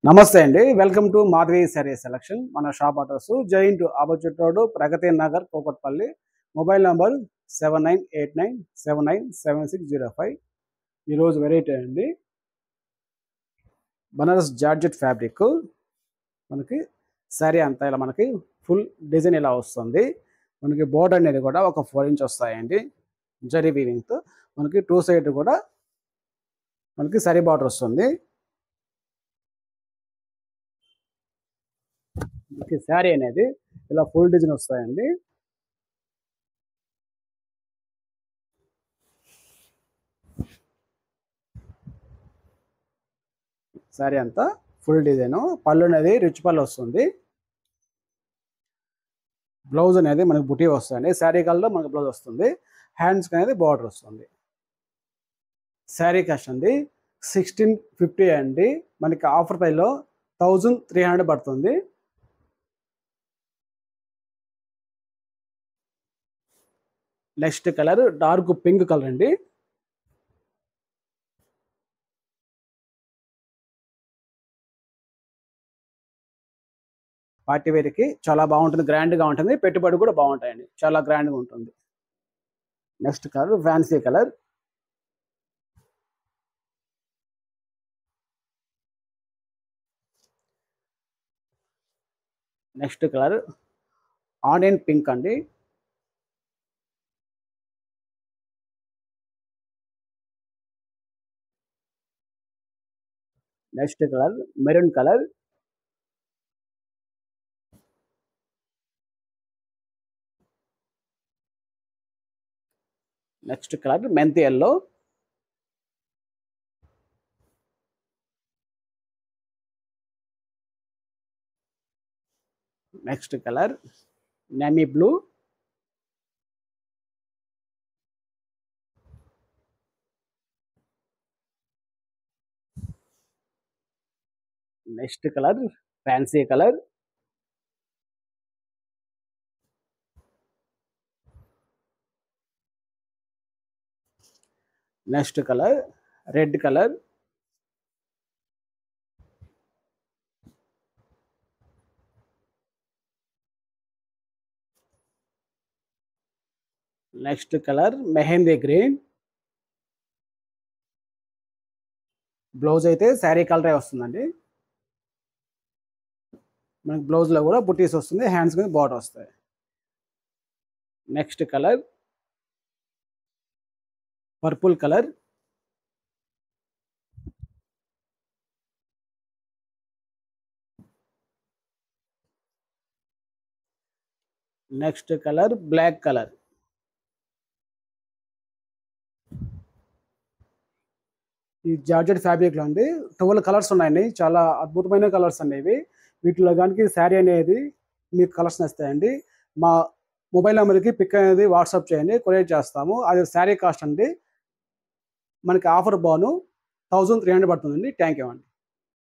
నమస్తే అండి. Welcome to Madhavi sari selection. మన shop address giant opposite road, Pragathi Nagar, Kukatpally. Mobile number 7989797605. ఈరోజు వెరైటీ అండి, బనారస్ జార్జెట్ ఫ్యాబ్రిక్. మనకి శారీ అంతా ఇలా మనకి ఫుల్ డిజైన్ ఇలా వస్తుంది. మనకి బోర్డర్ అనేది కూడా ఒక 4 ఇంచ్ వస్తాయండి జరీ వీవింగ్తో. మనకి 2 సైడ్ కూడా మనకి శారీ బార్డర్ వస్తుంది. మనకి శారీ అనేది ఇలా ఫుల్ డిజైన్ వస్తాయండి. శారీ అంతా ఫుల్ డిజైన్. పళ్ళు అనేది రిచ్ పళ్ళు వస్తుంది. బ్లౌజ్ అనేది మనకి బుటీ వస్తుంది. శారీ కలర్లో మనకి బ్లౌజ్ వస్తుంది. హ్యాండ్స్కి అనేది బార్డర్ వస్తుంది. శారీ కాస్ట్ అండి 1650 అండి. మనకి ఆఫర్ ప్రైస్లో 1300 పడుతుంది. Next colour dark pink colour అండి. పార్టీ వేర్కి చాలా బాగుంటుంది, గ్రాండ్గా ఉంటుంది. పెట్టుబడి కూడా బాగుంటాయండి, చాలా గ్రాండ్గా ఉంటుంది. Next colour fancy colour. Next colour onion pink అండి. Next colour maroon colour. Next colour menthi yellow. Next colour navy blue. Next colour fancy colour. Next colour red colour. Next colour mehndi green. Blouse అయితే శారీ కలరే వస్తుందండి. మనకి బ్లౌజ్లో కూడా బుటీస్ వస్తుంది, hands మీద border వస్తాయి. Next colour purple colour. Next colour black colour. ఈ జార్జెట్ ఫ్యాబ్రిక్లో అండి 12 కలర్స్ ఉన్నాయండి. చాలా అద్భుతమైన కలర్స్ అనేవి. వీటిలో కానీ శారీ అనేది మీకు కలర్స్ నస్తాయండి. మా మొబైల్ నెంబర్కి పిక్ అనేది వాట్సాప్ చేయండి, కొరియర్ చేస్తాము. అది శారీ కాస్ట్ అండి మనకి ఆఫర్ బాను 1300 పడుతుందండి. థ్యాంక్ యూ అండి.